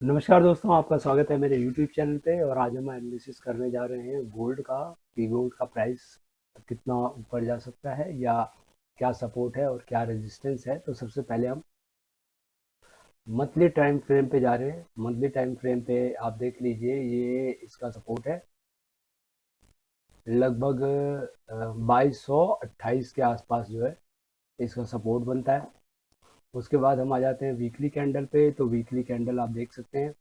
नमस्कार दोस्तों, आपका स्वागत है मेरे YouTube चैनल पे। और आज हम एनालिसिस करने जा रहे हैं गोल्ड का कि गोल्ड का प्राइस कितना ऊपर जा सकता है या क्या सपोर्ट है और क्या रेजिस्टेंस है। तो सबसे पहले हम मंथली टाइम फ्रेम पे जा रहे हैं। मंथली टाइम फ्रेम पे आप देख लीजिए, ये इसका सपोर्ट है लगभग 2228 के आसपास जो है इसका सपोर्ट बनता है। उसके बाद हम आ जाते हैं वीकली कैंडल पे। तो वीकली कैंडल आप देख सकते हैं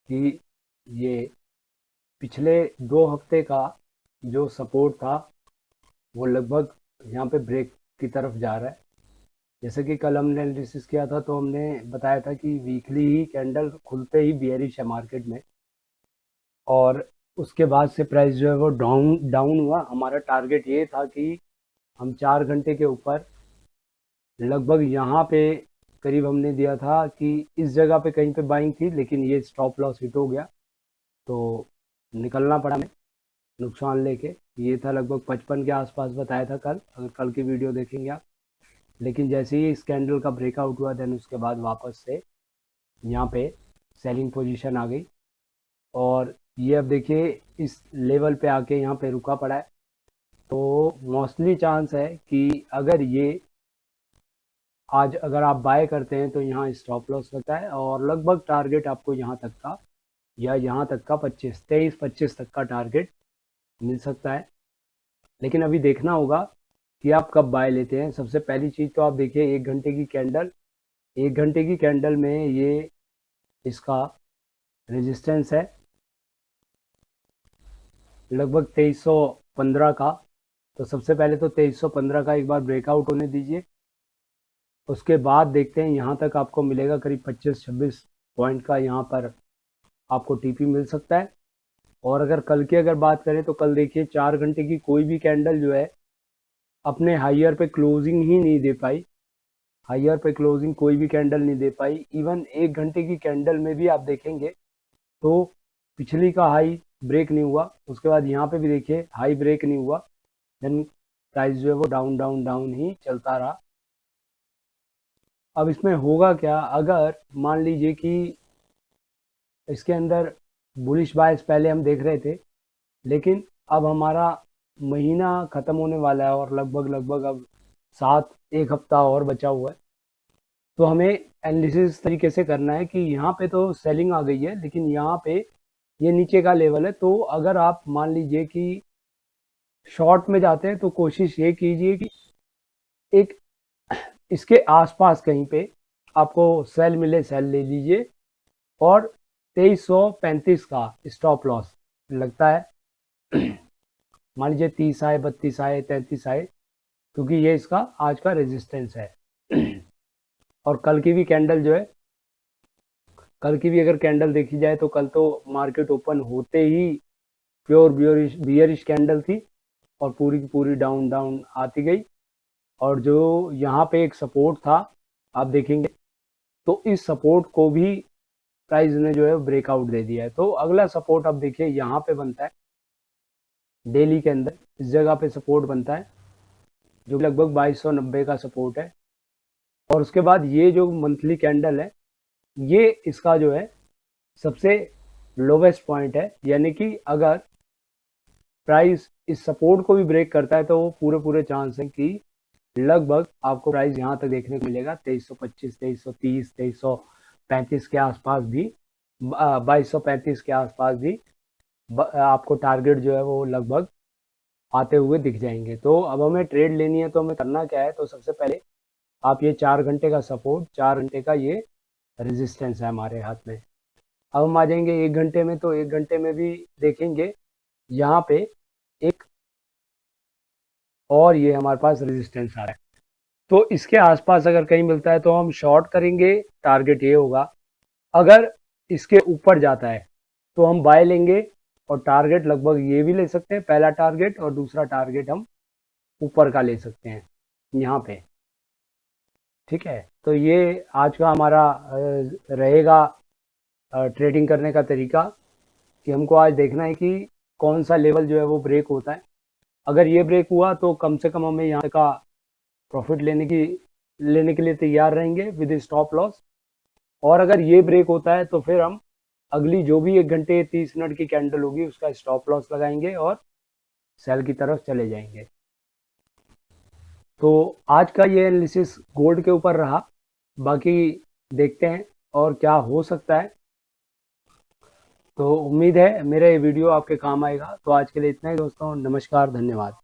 कि ये पिछले 2 हफ्ते का जो सपोर्ट था वो लगभग यहाँ पे ब्रेक की तरफ जा रहा है। जैसे कि कल हमने एनालिसिस किया था तो हमने बताया था कि वीकली ही कैंडल खुलते ही बियरिश है मार्केट में, और उसके बाद से प्राइस जो है वो डाउन डाउन हुआ। हमारा टारगेट ये था कि हम 4 घंटे के ऊपर लगभग यहाँ पे करीब हमने दिया था कि इस जगह पे कहीं पे बाइंग थी, लेकिन ये स्टॉप लॉस हिट हो गया तो निकलना पड़ा हमें नुकसान लेके। ये था लगभग 55 के आसपास बताया था कल, अगर कल की वीडियो देखेंगे आप। लेकिन जैसे ही इस कैंडल का ब्रेकआउट हुआ देन उसके बाद वापस से यहाँ पे सेलिंग पोजीशन आ गई, और ये अब देखिए इस लेवल पे आके यहाँ पे रुका पड़ा है। तो मोस्टली चांस है कि अगर ये आज अगर आप बाय करते हैं तो यहाँ स्टॉप लॉस लगता है, और लगभग टारगेट आपको यहाँ तक का या यहाँ तक का 25 तक का टारगेट मिल सकता है। लेकिन अभी देखना होगा कि आप कब बाय लेते हैं। सबसे पहली चीज़ तो आप देखिए 1 घंटे की कैंडल, 1 घंटे की कैंडल में ये इसका रेजिस्टेंस है लगभग 2315 का। तो सबसे पहले तो 2315 का एक बार ब्रेकआउट होने दीजिए, उसके बाद देखते हैं। यहाँ तक आपको मिलेगा करीब 25-26 पॉइंट का, यहाँ पर आपको टीपी मिल सकता है। और अगर कल की अगर बात करें तो कल देखिए 4 घंटे की कोई भी कैंडल जो है अपने हाइयर पे क्लोजिंग ही नहीं दे पाई। हाइयर पे क्लोजिंग कोई भी कैंडल नहीं दे पाई। इवन 1 घंटे की कैंडल में भी आप देखेंगे तो पिछली का हाई ब्रेक नहीं हुआ, उसके बाद यहाँ पे भी देखिए हाई ब्रेक नहीं हुआ, देन प्राइस जो है वो डाउन डाउन डाउन ही चलता रहा। अब इसमें होगा क्या, अगर मान लीजिए कि इसके अंदर बुलिश बायस पहले हम देख रहे थे, लेकिन अब हमारा महीना ख़त्म होने वाला है और लगभग लगभग अब 1 हफ्ता और बचा हुआ है। तो हमें एनालिसिस तरीके से करना है कि यहाँ पे तो सेलिंग आ गई है, लेकिन यहाँ पे ये नीचे का लेवल है। तो अगर आप मान लीजिए कि शॉर्ट में जाते हैं तो कोशिश ये कीजिए कि एक इसके आसपास कहीं पे आपको सेल मिले, सेल ले लीजिए। और 2335 का स्टॉप लॉस लगता है। मान लीजिए 30 आए, 32 आए, 33 आए, क्योंकि ये इसका आज का रेजिस्टेंस है। और कल की भी कैंडल जो है, कल की भी अगर कैंडल देखी जाए तो कल तो मार्केट ओपन होते ही प्योर बियरिश बियरिश कैंडल थी, और पूरी की पूरी डाउन डाउन आती गई। और जो यहाँ पे एक सपोर्ट था आप देखेंगे, तो इस सपोर्ट को भी प्राइस ने जो है ब्रेकआउट दे दिया है। तो अगला सपोर्ट अब देखिए यहाँ पे बनता है डेली के अंदर, इस जगह पे सपोर्ट बनता है जो लगभग 2290 का सपोर्ट है। और उसके बाद ये जो मंथली कैंडल है, ये इसका जो है सबसे लोवेस्ट पॉइंट है। यानी कि अगर प्राइस इस सपोर्ट को भी ब्रेक करता है तो पूरे पूरे चांस है कि लगभग आपको प्राइस यहाँ तक देखने को मिलेगा 2325, 2330, 2335 के आसपास भी, 2235 के आसपास भी आपको टारगेट जो है वो लगभग आते हुए दिख जाएंगे। तो अब हमें ट्रेड लेनी है तो हमें करना क्या है, तो सबसे पहले आप ये 4 घंटे का सपोर्ट, 4 घंटे का ये रेजिस्टेंस है हमारे हाथ में। अब हम आ जाएंगे 1 घंटे में। तो 1 घंटे में भी देखेंगे यहाँ पे एक और ये हमारे पास रेजिस्टेंस आ रहा है। तो इसके आसपास अगर कहीं मिलता है तो हम शॉर्ट करेंगे। टारगेट ये होगा, अगर इसके ऊपर जाता है तो हम बाय लेंगे। और टारगेट लगभग ये भी ले सकते हैं, पहला टारगेट, और दूसरा टारगेट हम ऊपर का ले सकते हैं यहाँ पे। ठीक है, तो ये आज का हमारा रहेगा ट्रेडिंग करने का तरीका, कि हमको आज देखना है कि कौन सा लेवल जो है वो ब्रेक होता है। अगर ये ब्रेक हुआ तो कम से कम हमें यहाँ का प्रॉफिट लेने के लिए तैयार रहेंगे विद स्टॉप लॉस। और अगर ये ब्रेक होता है तो फिर हम अगली जो भी 1 घंटे 30 मिनट की कैंडल होगी उसका स्टॉप लॉस लगाएंगे और सेल की तरफ चले जाएंगे। तो आज का ये एनालिसिस गोल्ड के ऊपर रहा, बाकी देखते हैं और क्या हो सकता है। तो उम्मीद है मेरा ये वीडियो आपके काम आएगा। तो आज के लिए इतना ही दोस्तों, नमस्कार, धन्यवाद।